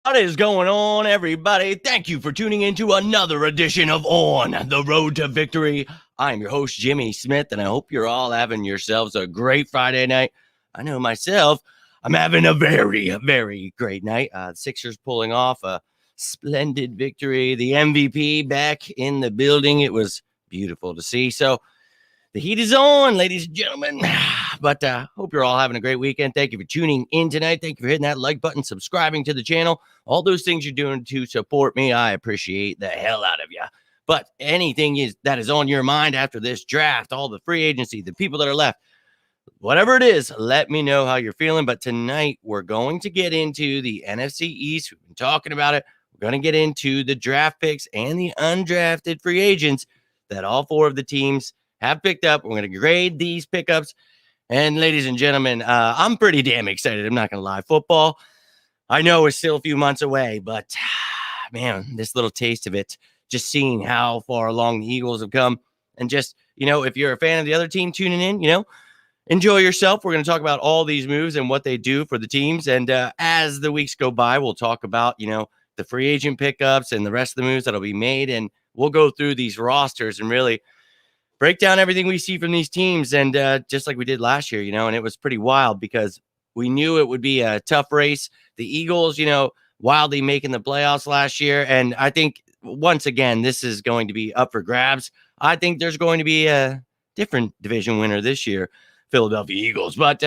What is going on, everybody? Thank you for tuning in to another edition of On the Road to Victory. I'm your host, Jimmy Smith, and I hope you're all having yourselves a great Friday night. I know myself, I'm having a very, very great night. The Sixers pulling off a splendid victory. The MVP back in the building. It was beautiful to see. So the heat is on, ladies and gentlemen. But hope you're all having a great weekend. Thank you for tuning in tonight. Thank you for hitting that like button, subscribing to the channel. All those things you're doing to support me, I appreciate the hell out of you. But anything that is on your mind after this draft, all the free agency, the people that are left, whatever it is, let me know how you're feeling. But tonight, we're going to get into the NFC East. We've been talking about it. We're going to get into the draft picks and the undrafted free agents that all four of the teams have picked up. We're going to grade these pickups. And ladies and gentlemen, I'm pretty damn excited. I'm not going to lie. Football, I know is still a few months away, but man, this little taste of it, just seeing how far along the Eagles have come. And just, if you're a fan of the other team tuning in, enjoy yourself. We're going to talk about all these moves and what they do for the teams. And as the weeks go by, we'll talk about, the free agent pickups and the rest of the moves that'll be made. And we'll go through these rosters and really break down everything we see from these teams. And just like we did last year, and it was pretty wild because we knew it would be a tough race. The Eagles, wildly making the playoffs last year. And I think once again, this is going to be up for grabs. I think there's going to be a different division winner this year, Philadelphia Eagles. But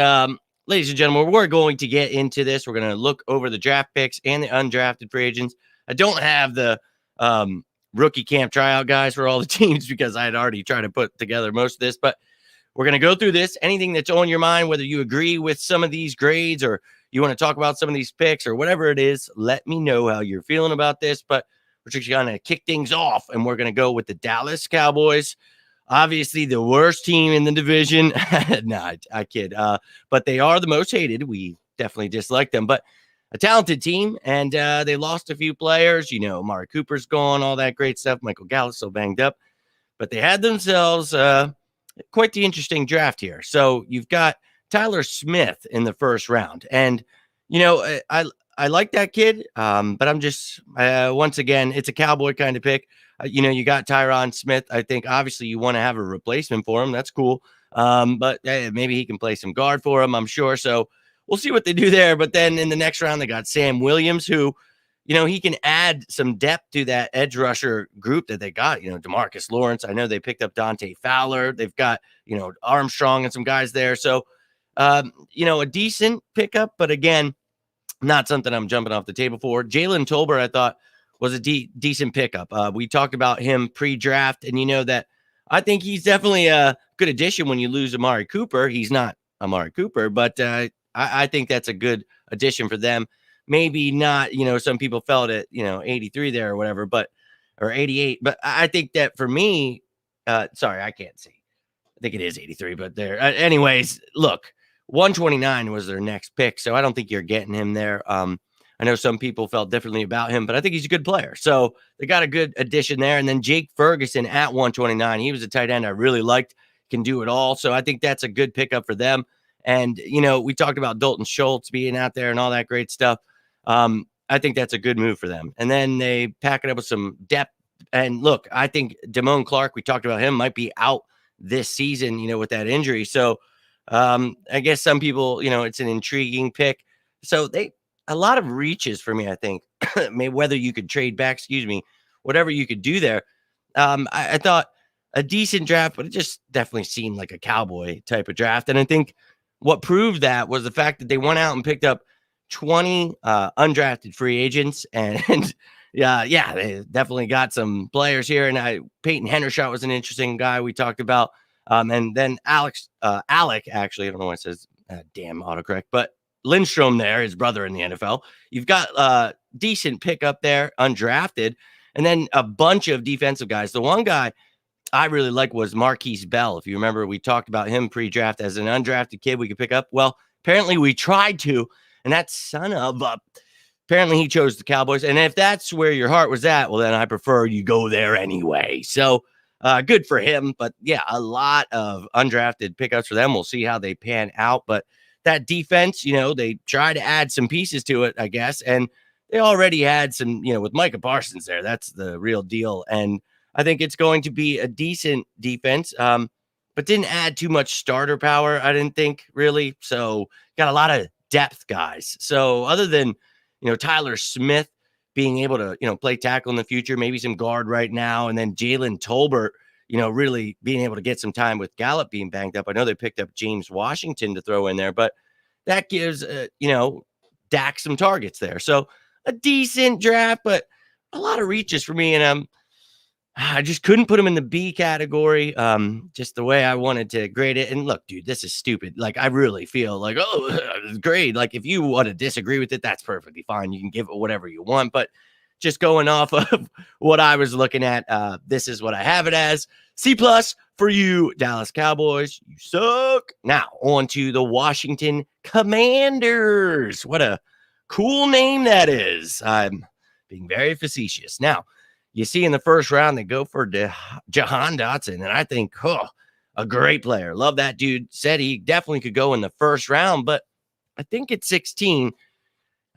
ladies and gentlemen, we're going to get into this. We're going to look over the draft picks and the undrafted free agents. I don't have the rookie camp tryout guys for all the teams because I had already tried to put together most of this, but we're going to go through this. Anything that's on your mind, whether you agree with some of these grades or you want to talk about some of these picks or whatever it is, let me know how you're feeling about this. But we're just going to kick things off, and we're going to go with the Dallas Cowboys. Obviously, the worst team in the division. No, I kid. But they are the most hated. We definitely dislike them, but a talented team, and they lost a few players. Amari Cooper's gone, all that great stuff. Michael Gallup's so banged up. But they had themselves quite the interesting draft here. So you've got Tyler Smith in the first round. And, I like that kid, but I'm just, once again, it's a Cowboy kind of pick. You got Tyron Smith. I think, obviously, you want to have a replacement for him. That's cool. But maybe he can play some guard for him, I'm sure. So we'll see what they do there. But then in the next round, they got Sam Williams, who, he can add some depth to that edge rusher group that they got. DeMarcus Lawrence. I know they picked up Dante Fowler. They've got, Armstrong and some guys there. So, a decent pickup. But again, not something I'm jumping off the table for. Jalen Tolbert, I thought, was a decent pickup. We talked about him pre-draft, and that I think he's definitely a good addition when you lose Amari Cooper. He's not Amari Cooper, but I think that's a good addition for them. Maybe not, some people felt it, 83 there or whatever, or 88. But I think that for me, sorry, I can't see. I think it is 83, but there. Anyways, look, 129 was their next pick, so I don't think you're getting him there. I know some people felt differently about him, but I think he's a good player. So they got a good addition there. And then Jake Ferguson at 129. He was a tight end I really liked, can do it all. So I think that's a good pickup for them. And, we talked about Dalton Schultz being out there and all that great stuff. I think that's a good move for them. And then they pack it up with some depth. And look, I think Damone Clark, we talked about him, might be out this season, with that injury. So I guess some people, it's an intriguing pick. So a lot of reaches for me, I think. Maybe whether you could trade back, whatever you could do there. I thought a decent draft, but it just definitely seemed like a Cowboy type of draft. And I think what proved that was the fact that they went out and picked up 20 undrafted free agents. And yeah, they definitely got some players here. And Peyton Hendershot was an interesting guy we talked about. And then Alec, actually, I don't know why it says damn autocorrect, but Lindstrom there, his brother in the NFL. You've got a decent pickup there, undrafted, and then a bunch of defensive guys. The one guy I really like was Marquise Bell. If you remember, we talked about him pre-draft as an undrafted kid we could pick up. Well, apparently we tried to, and that son of a... Apparently he chose the Cowboys. And if that's where your heart was at, well, then I prefer you go there anyway. So good for him. But yeah, a lot of undrafted pickups for them. We'll see how they pan out. But that defense, they try to add some pieces to it, I guess. And they already had some, with Micah Parsons there. That's the real deal. And I think it's going to be a decent defense, but didn't add too much starter power, I didn't think, really. So got a lot of depth guys. So other than, Tyler Smith being able to, play tackle in the future, maybe some guard right now, and then Jalen Tolbert, really being able to get some time with Gallup being banged up. I know they picked up James Washington to throw in there, but that gives, Dak some targets there. So a decent draft, but a lot of reaches for me. And I just couldn't put him in the B category, just the way I wanted to grade it. And look, dude, this is stupid. Like, I really feel like, it's great. Like, if you want to disagree with it, that's perfectly fine. You can give it whatever you want. But just going off of what I was looking at, this is what I have it as. C+ for you, Dallas Cowboys. You suck. Now, on to the Washington Commanders. What a cool name that is. I'm being very facetious. Now, you see in the first round, they go for Jahan Dotson, and I think, a great player. Love that dude. Said he definitely could go in the first round, but I think at 16,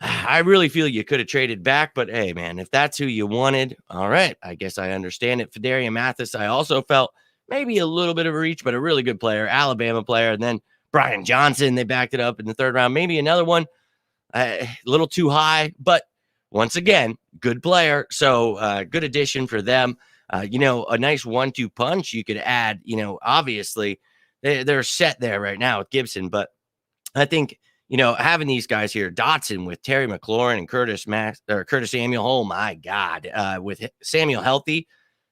I really feel you could have traded back, but hey, man, if that's who you wanted, all right, I guess I understand it. Fedarian Mathis, I also felt maybe a little bit of a reach, but a really good player, Alabama player. And then Brian Johnson, they backed it up in the third round. Maybe another one, a little too high, but once again, good player. So good addition for them. A nice 1-2 punch you could add, obviously they're set there right now with Gibson, but I think, having these guys here, Dotson with Terry McLaurin and Curtis Samuel, oh my God, with Samuel healthy,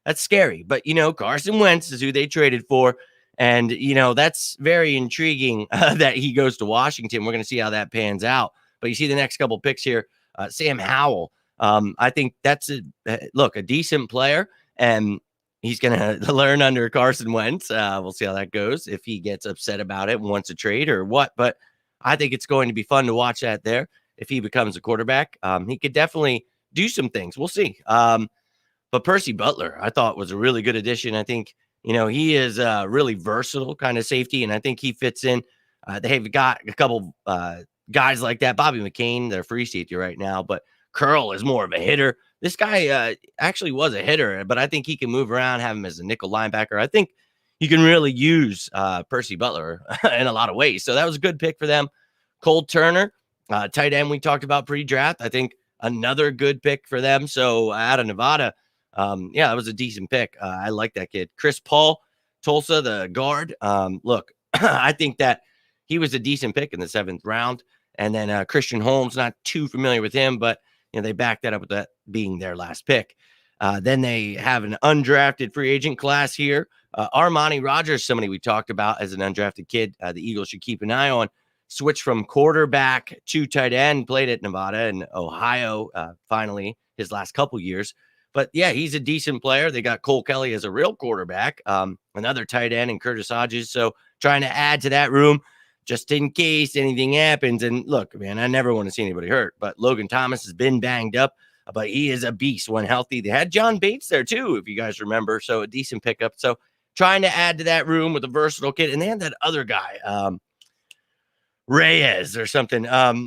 that's scary. But, Carson Wentz is who they traded for. And, that's very intriguing that he goes to Washington. We're going to see how that pans out. But you see the next couple picks here, Sam Howell. I think that's a decent player, and he's going to learn under Carson Wentz. We'll see how that goes, if he gets upset about it and wants a trade or what. But I think it's going to be fun to watch that there. If he becomes a quarterback, he could definitely do some things. We'll see. But Percy Butler, I thought, was a really good addition. I think, he is a really versatile kind of safety, and I think he fits in. They've got a couple guys like that. Bobby McCain, they're free safety right now, but Curl is more of a hitter. This guy actually was a hitter, but I think he can move around, have him as a nickel linebacker. I think you can really use Percy Butler in a lot of ways. So that was a good pick for them. Cole Turner, tight end we talked about pre-draft. I think another good pick for them. So out of Nevada, that was a decent pick. I like that kid. Chris Paul, Tulsa, the guard. Look, I think that he was a decent pick in the 7th round. And then Christian Holmes, not too familiar with him, but they backed that up with that being their last pick. Then they have an undrafted free agent class here. Armani Rogers, somebody we talked about as an undrafted kid, the Eagles should keep an eye on. Switched from quarterback to tight end, played at Nevada and Ohio, finally, his last couple years. But yeah, he's a decent player. They got Cole Kelly as a real quarterback, another tight end, and Curtis Hodges. So trying to add to that room just in case anything happens. And look, man, I never want to see anybody hurt, but Logan Thomas has been banged up, but he is a beast when healthy. They had John Bates there too, if you guys remember. So a decent pickup. So trying to add to that room with a versatile kid. And they had that other guy, Reyes or something.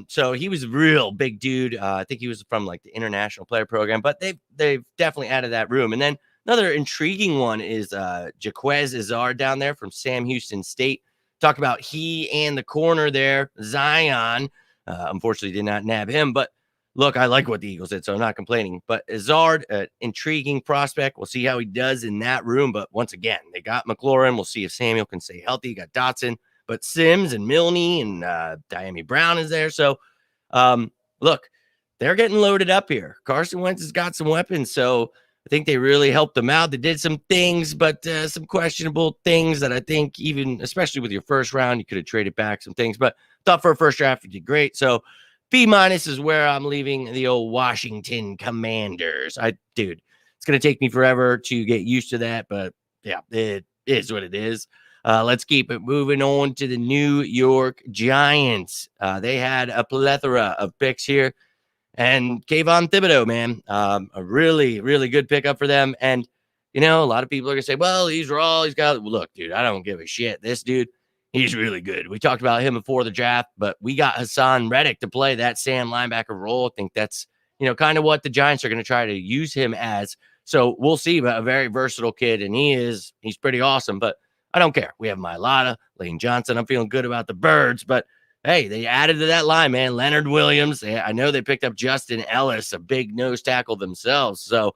So he was a real big dude. I think he was from like the international player program, but they've definitely added that room. And then another intriguing one is Jaquez Izzard down there from Sam Houston State. Talk about he and the corner there, Zion. Unfortunately, did not nab him. But look, I like what the Eagles did, so I'm not complaining. But Izzard, intriguing prospect. We'll see how he does in that room. But once again, they got McLaurin. We'll see if Samuel can stay healthy. You got Dotson, but Sims and Milne and Diami Brown is there. So, look, they're getting loaded up here. Carson Wentz has got some weapons, so I think they really helped them out. They did some things, but some questionable things that I think even, especially with your first round, you could have traded back some things. But thought for a first draft, you did great. So B- is where I'm leaving the old Washington Commanders. Dude, it's going to take me forever to get used to that, but yeah, it is what it is. Let's keep it moving on to the New York Giants. They had a plethora of picks here. And Kayvon Thibodeau, man, a really, really good pickup for them. And, a lot of people are going to say, well, he's raw. Look, dude, I don't give a shit. This dude, he's really good. We talked about him before the draft, but we got Hassan Reddick to play that Sam linebacker role. I think that's, kind of what the Giants are going to try to use him as. So we'll see, but a very versatile kid, and he's pretty awesome. But I don't care. We have Mailata, Lane Johnson. I'm feeling good about the Birds, but hey, they added to that line, man. Leonard Williams. I know they picked up Justin Ellis, a big nose tackle themselves. So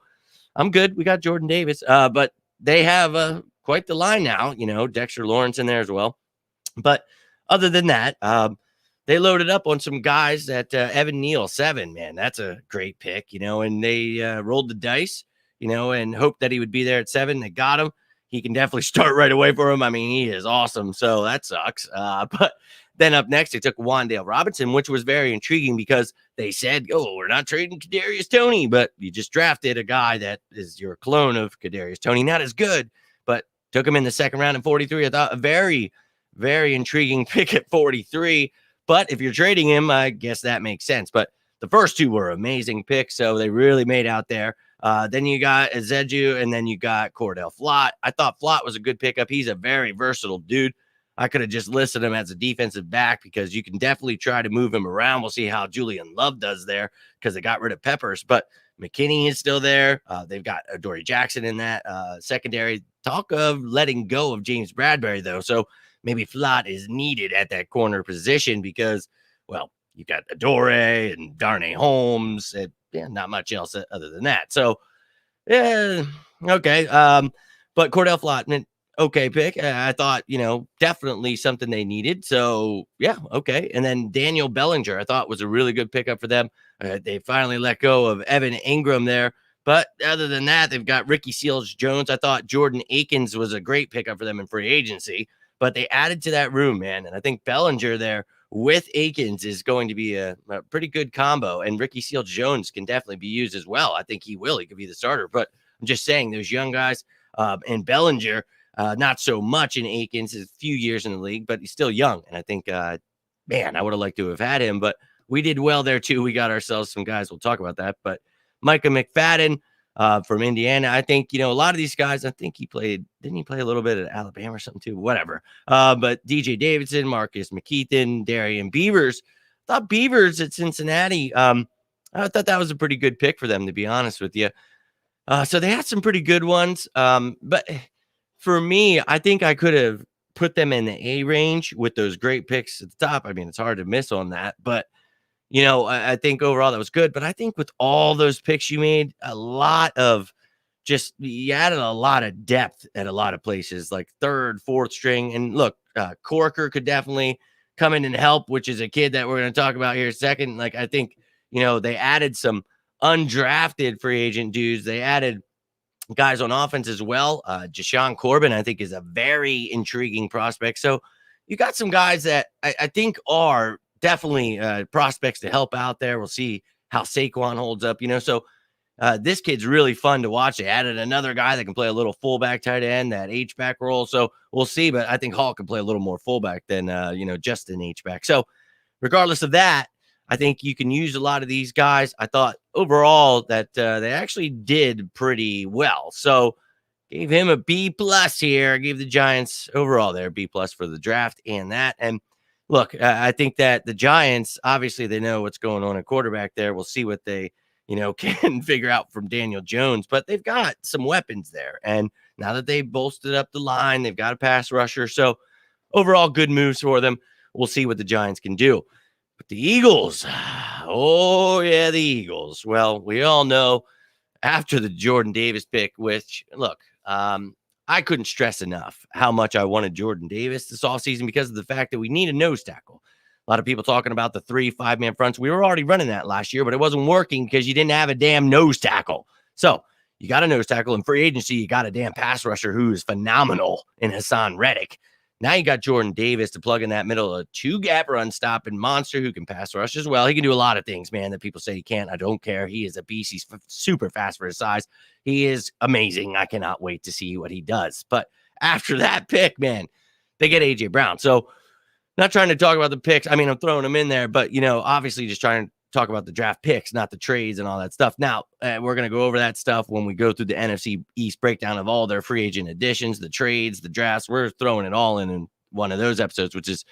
I'm good. We got Jordan Davis, but they have quite the line now. Dexter Lawrence in there as well. But other than that, they loaded up on some guys that Evan Neal, 7, man. That's a great pick, and they rolled the dice, and hoped that he would be there at 7. They got him. He can definitely start right away for him. I mean, he is awesome. So that sucks. But then up next, they took Wan'Dale Robinson, which was very intriguing because they said, we're not trading Kadarius Toney, but you just drafted a guy that is your clone of Kadarius Toney. Not as good, but took him in the second round in 43. I thought a very, very intriguing pick at 43. But if you're trading him, I guess that makes sense. But the first 2 were amazing picks, so they really made out there. Then you got Ezeju, and then you got Cordell Flott. I thought Flott was a good pickup. He's a very versatile dude. I could have just listed him as a defensive back because you can definitely try to move him around. We'll see how Julian Love does there because they got rid of Peppers. But McKinney is still there. They've got Adoree Jackson in that secondary. Talk of letting go of James Bradbury, though. So maybe Flott is needed at that corner position because, well, you got Adoree and Darnay Holmes. And, not much else other than that. So, yeah, okay. But Cordell Flott, okay pick. I thought, definitely something they needed. So, yeah, okay. And then Daniel Bellinger, I thought was a really good pickup for them. They finally let go of Evan Ingram there. But other than that, they've got Ricky Seals-Jones. I thought Jordan Akins was a great pickup for them in free agency. But they added to that room, man. And I think Bellinger there with Akins is going to be a pretty good combo. And Ricky Seals-Jones can definitely be used as well. I think he will. He could be the starter. But I'm just saying those young guys and Bellinger, not so much in Akins, a few years in the league, but he's still young. And I think, man, I would have liked to have had him. But we did well there, too. We got ourselves some guys. We'll talk about that. But Micah McFadden from Indiana. I think, a lot of these guys, I think didn't he play a little bit at Alabama or something too? Whatever. But DJ Davidson, Marcus McKeithen, Darian Beavers. I thought Beavers at Cincinnati. I thought that was a pretty good pick for them, to be honest with you. So they had some pretty good ones. But for me, I think I could have put them in the A range with those great picks at the top. I mean, it's hard to miss on that, but I think overall that was good. But I think with all those picks you made, you added a lot of depth at a lot of places, like 3rd, 4th string. And look, Corker could definitely come in and help, which is a kid that we're going to talk about here in a second. Like, I think, they added some undrafted free agent dudes. They added guys on offense as well. Jashawn Corbin, I think, is a very intriguing prospect. So you got some guys that I think are definitely prospects to help out there. We'll see how Saquon holds up, So this kid's really fun to watch. They added another guy that can play a little fullback tight end, that H-back role. So we'll see, but I think Hall can play a little more fullback than, just an H-back. So regardless of that, I think you can use a lot of these guys. I thought overall that they actually did pretty well. So gave him a B+ here. I gave the Giants overall there B+ for the draft and that. And look, I think that the Giants, obviously they know what's going on at quarterback there. We'll see what they, can figure out from Daniel Jones, but they've got some weapons there. And now that they've bolstered up the line, they've got a pass rusher. So overall good moves for them. We'll see what the Giants can do. But the Eagles, oh yeah, the Eagles. Well, we all know after the Jordan Davis pick, which look, I couldn't stress enough how much I wanted Jordan Davis this offseason because of the fact that we need a nose tackle. A lot of people talking about the 3-5-man fronts. We were already running that last year, but it wasn't working because you didn't have a damn nose tackle. So you got a nose tackle in free agency. You got a damn pass rusher who is phenomenal in Hassan Reddick. Now you got Jordan Davis to plug in that middle, a 2-gap run stopping monster who can pass rush as well. He can do a lot of things, man, that people say he can't. I don't care. He is a beast. He's super fast for his size. He is amazing. I cannot wait to see what he does. But after that pick, man, they get A.J. Brown. So not trying to talk about the picks. I mean, I'm throwing them in there, but, obviously just trying to talk about the draft picks, not the trades and all that stuff. Now, we're going to go over that stuff when we go through the NFC East breakdown of all their free agent additions, the trades, the drafts. We're throwing it all in one of those episodes,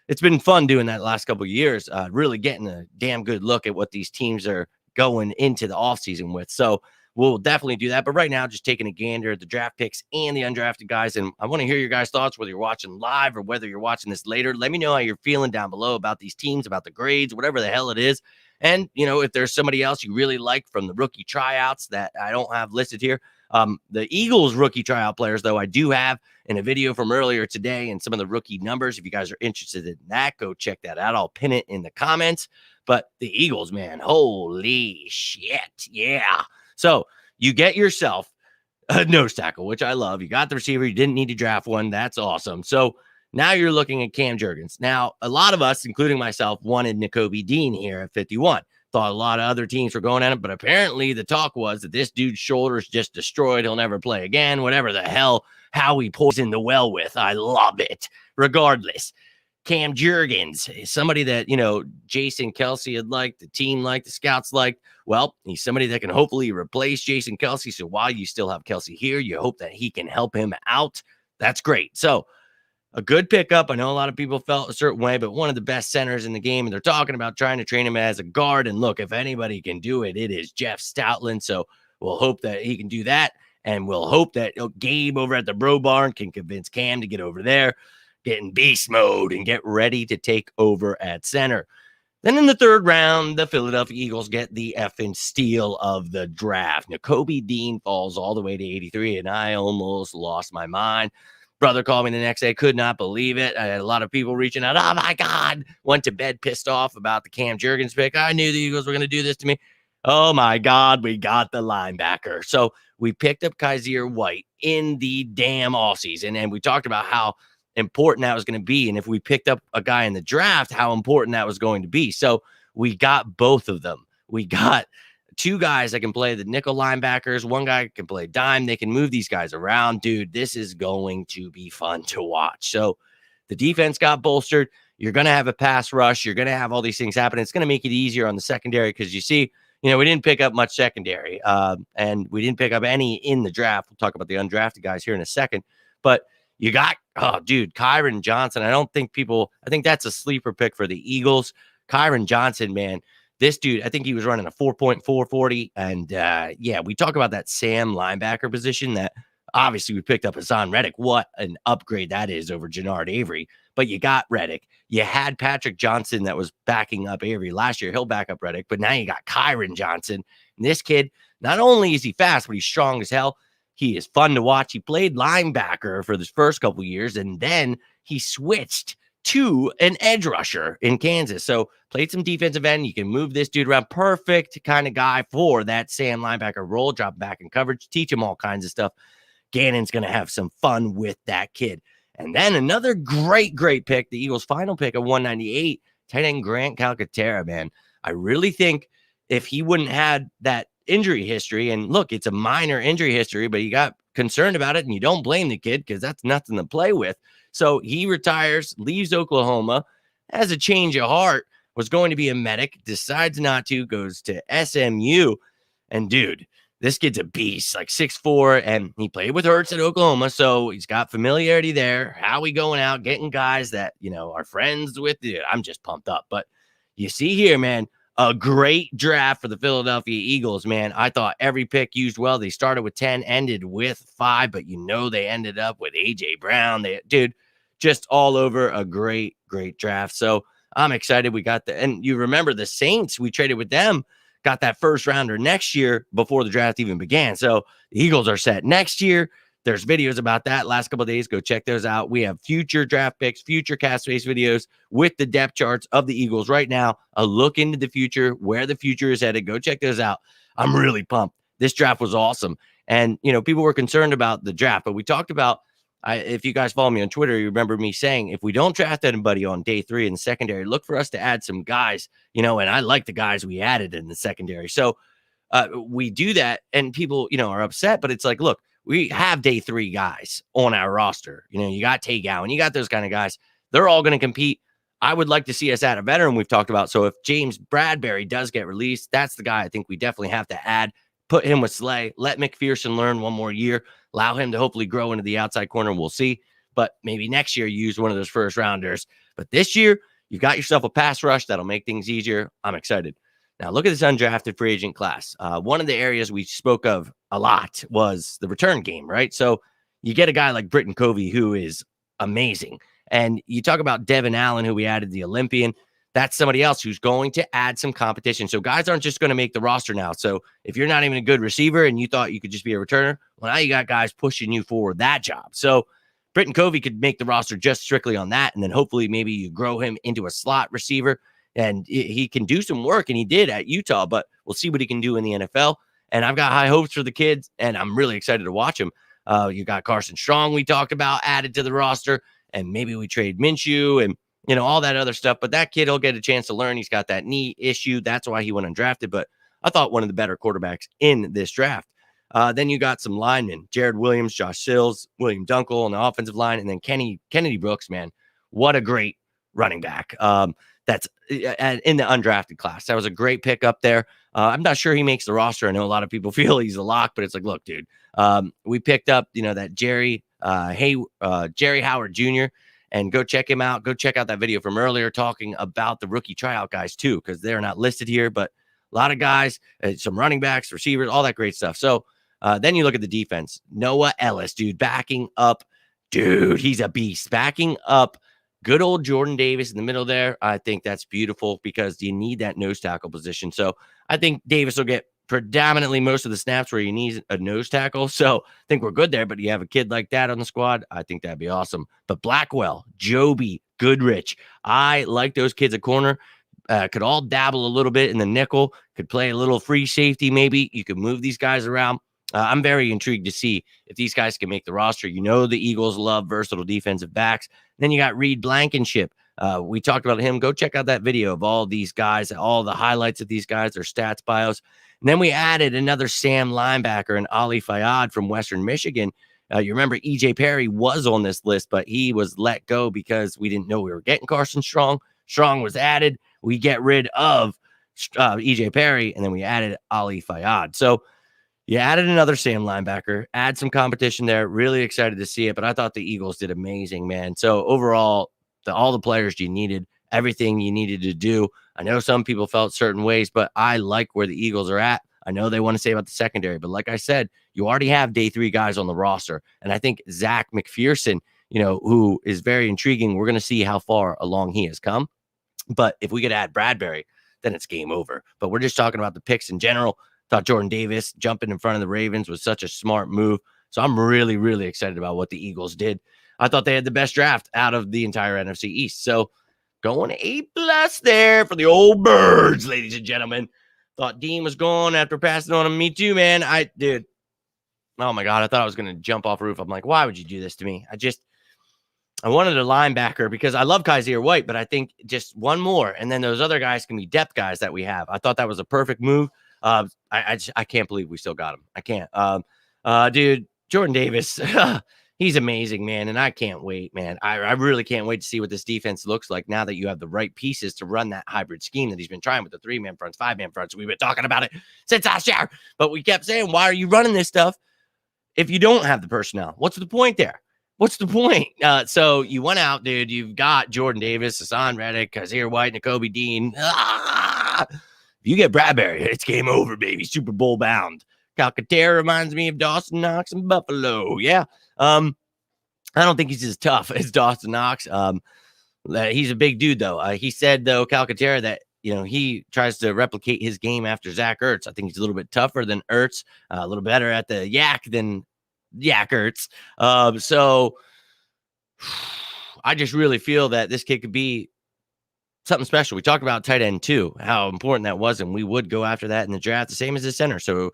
it's been fun doing that the last couple of years, really getting a damn good look at what these teams are going into the offseason with. So we'll definitely do that. But right now, just taking a gander at the draft picks and the undrafted guys. And I want to hear your guys' thoughts, whether you're watching live or whether you're watching this later. Let me know how you're feeling down below about these teams, about the grades, whatever the hell it is. And, if there's somebody else you really like from the rookie tryouts that I don't have listed here. The Eagles rookie tryout players, though, I do have in a video from earlier today and some of the rookie numbers. If you guys are interested in that, go check that out. I'll pin it in the comments. But the Eagles, man, holy shit. Yeah. So you get yourself a nose tackle, which I love. You got the receiver. You didn't need to draft one. That's awesome. So now you're looking at Cam Jurgens. Now, a lot of us, including myself, wanted Nakobe Dean here at 51. Thought a lot of other teams were going at him, but apparently the talk was that this dude's shoulder's just destroyed. He'll never play again. Whatever the hell, how he poisoned the well with. I love it. Regardless, Cam Jurgens is somebody that, Jason Kelsey had liked, the team liked, the scouts liked. Well, he's somebody that can hopefully replace Jason Kelsey. So while you still have Kelsey here, you hope that he can help him out. That's great. So a good pickup. I know a lot of people felt a certain way, but one of the best centers in the game. And they're talking about trying to train him as a guard. And look, if anybody can do it, it is Jeff Stoutland. So we'll hope that he can do that. And we'll hope that Gabe over at the Bro Barn can convince Cam to get over there, get in beast mode, and get ready to take over at center. Then in the third round, the Philadelphia Eagles get the effing steal of the draft. Nakobe Dean falls all the way to 83, and I almost lost my mind. Brother called me the next day, could not believe it. I had a lot of people reaching out. Oh, my God. Went to bed pissed off about the Cam Jurgens pick. I knew the Eagles were going to do this to me. Oh, my God, we got the linebacker. So we picked up Kaiser White in the damn offseason, and we talked about how important that was going to be. And if we picked up a guy in the draft, how important that was going to be. So we got both of them. We got two guys that can play the nickel linebackers. One guy can play dime. They can move these guys around. Dude, this is going to be fun to watch. So the defense got bolstered. You're going to have a pass rush. You're going to have all these things happen. It's going to make it easier on the secondary because you see, we didn't pick up much secondary and we didn't pick up any in the draft. We'll talk about the undrafted guys here in a second. But you got, Kyron Johnson. I think that's a sleeper pick for the Eagles. Kyron Johnson, man, this dude, I think he was running a 4.440. And we talk about that Sam linebacker position that obviously we picked up Hassan Reddick. What an upgrade that is over Jannard Avery. But you got Reddick. You had Patrick Johnson that was backing up Avery last year. He'll back up Reddick. But now you got Kyron Johnson. And this kid, not only is he fast, but he's strong as hell. He is fun to watch. He played linebacker for the first couple years, and then he switched to an edge rusher in Kansas. So played some defensive end. You can move this dude around. Perfect kind of guy for that Sam linebacker role. Drop back in coverage. Teach him all kinds of stuff. Gannon's going to have some fun with that kid. And then another great pick, the Eagles' final pick at 198, tight end Grant Calcaterra, man. I really think if he wouldn't had that injury history, and look, it's a minor injury history, but you got concerned about it, and you don't blame the kid because that's nothing to play with. So he retires, leaves Oklahoma, has a change of heart, was going to be a medic, decides not to, goes to SMU, and dude, this kid's a beast, like 6'4", and he played with Hurts at Oklahoma, so he's got familiarity there. How he going out, getting guys that, are friends with? Dude, I'm just pumped up. But you see here, man, a great draft for the Philadelphia Eagles, man. I thought every pick used well. They started with 10, ended with 5, but they ended up with A.J. Brown. Dude, just all over a great draft. So I'm excited. We got and you remember the Saints, we traded with them, got that first rounder next year before the draft even began. So the Eagles are set next year. There's videos about that last couple of days. Go check those out. We have future draft picks, future cast space videos with the depth charts of the Eagles right now. A look into the future, where the future is headed. Go check those out. I'm really pumped. This draft was awesome. And, people were concerned about the draft, but we talked about, if you guys follow me on Twitter, you remember me saying, if we don't draft anybody on day 3 in the secondary, look for us to add some guys, and I like the guys we added in the secondary. So we do that and people, are upset, but it's like, look, we have day 3 guys on our roster. You got Tay Gowan, you got those kind of guys. They're all going to compete. I would like to see us add a veteran we've talked about. So if James Bradbury does get released, that's the guy I think we definitely have to add. Put him with Slay. Let McPherson learn one more year. Allow him to hopefully grow into the outside corner. We'll see. But maybe next year you use one of those first rounders. But this year, you got yourself a pass rush that'll make things easier. I'm excited. Now, look at this undrafted free agent class. One of the areas we spoke of a lot was the return game, right? So you get a guy like Britton Covey, who is amazing. And you talk about Devin Allen, who we added the Olympian. That's somebody else who's going to add some competition. So guys aren't just going to make the roster now. So if you're not even a good receiver and you thought you could just be a returner, well, now you got guys pushing you for that job. So Britton Covey could make the roster just strictly on that. And then hopefully maybe you grow him into a slot receiver. And he can do some work, and he did at Utah, but we'll see what he can do in the NFL. And I've got high hopes for the kids, and I'm really excited to watch him. You got Carson Strong, we talked about, added to the roster, and maybe we trade Minshew and, all that other stuff. But that kid will get a chance to learn. He's got that knee issue. That's why he went undrafted. But I thought one of the better quarterbacks in this draft. Then you got some linemen, Jared Williams, Josh Sills, William Dunkel on the offensive line, and then Kennedy Brooks, man. What a great running back. That's in the undrafted class. That was a great pick up there. I'm not sure he makes the roster. I know a lot of people feel he's a lock, but it's like, look, dude, we picked up, that Jerry Howard Jr., and go check him out. Go check out that video from earlier talking about the rookie tryout guys too, because they're not listed here, but a lot of guys, some running backs, receivers, all that great stuff. So then you look at the defense. Noah Ellis, dude, backing up. Dude, he's a beast. Backing up good old Jordan Davis in the middle there. I think that's beautiful because you need that nose tackle position. So I think Davis will get predominantly most of the snaps where you need a nose tackle. So I think we're good there, but you have a kid like that on the squad, I think that'd be awesome. But Blackwell, Joby, Goodrich, I like those kids at corner. Could all dabble a little bit in the nickel, could play a little free safety maybe. You could move these guys around. I'm very intrigued to see if these guys can make the roster. The Eagles love versatile defensive backs. Then you got Reed Blankenship. We talked about him. Go check out that video of all these guys, all the highlights of these guys, their stats, bios. And then we added another Sam linebacker and Ali Fayyad from Western Michigan. You remember EJ Perry was on this list, but he was let go because we didn't know we were getting Carson Strong. Strong was added. We get rid of EJ Perry, and then we added Ali Fayyad. So you added another Sam linebacker, add some competition there. Really excited to see it, but I thought the Eagles did amazing, man. So overall, all the players you needed, everything you needed to do. I know some people felt certain ways, but I like where the Eagles are at. I know they want to say about the secondary, but like I said, you already have day 3 guys on the roster. And I think Zach McPherson, who is very intriguing. We're going to see how far along he has come. But if we could add Bradbury, then it's game over. But we're just talking about the picks in general. Thought Jordan Davis jumping in front of the Ravens was such a smart move. So I'm really, really excited about what the Eagles did. I thought they had the best draft out of the entire NFC East. So going A+ there for the old birds, ladies and gentlemen. Thought Dean was gone after passing on him. Me too, man. Oh my God, I thought I was going to jump off a roof. I'm like, why would you do this to me? I wanted a linebacker because I love Kaiser White, but I think just one more. And then those other guys can be depth guys that we have. I thought that was a perfect move. I can't believe we still got him. I can't. Dude, Jordan Davis, he's amazing, man. And I can't wait, man. I really can't wait to see what this defense looks like now that you have the right pieces to run that hybrid scheme that he's been trying with the 3-man fronts, 5-man fronts. We've been talking about it since last year, but we kept saying, why are you running this stuff if you don't have the personnel? What's the point there? What's the point? So you went out, dude. You've got Jordan Davis, Hassan Reddick, Kaiser White, Nakobe Dean. If you get Bradbury, it's game over, baby. Super Bowl bound. Calcaterra reminds me of Dawson Knox and Buffalo. Yeah. I don't think he's as tough as Dawson Knox. He's a big dude, though. He said, though, Calcaterra, that he tries to replicate his game after Zach Ertz. I think he's a little bit tougher than Ertz, a little better at the yak than Yak Ertz. So I just really feel that this kid could be something special. We talked about tight end too, how important that was, and we would go after that in the draft, the same as the center. So,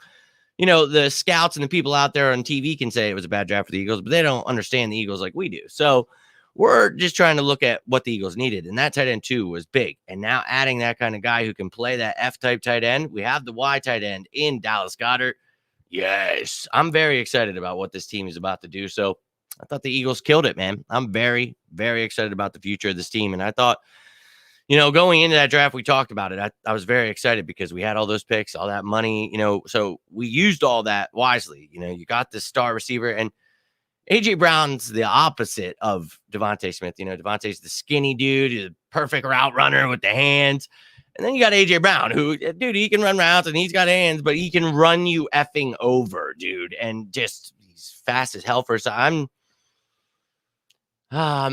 the scouts and the people out there on TV can say it was a bad draft for the Eagles, but they don't understand the Eagles like we do. So we're just trying to look at what the Eagles needed, and that tight end too was big. And now adding that kind of guy who can play that F-type tight end, we have the Y tight end in Dallas Goedert. Yes, I'm very excited about what this team is about to do. So I thought the Eagles killed it, man. I'm very, very excited about the future of this team. And I thought, going into that draft, we talked about it. I was very excited because we had all those picks, all that money, so we used all that wisely. You got this star receiver, and A.J. Brown's the opposite of Devontae Smith. Devontae's the skinny dude, the perfect route runner with the hands. And then you got AJ Brown, who, dude, he can run routes and he's got hands, but he can run you effing over, dude. And just he's fast as hell for. So I'm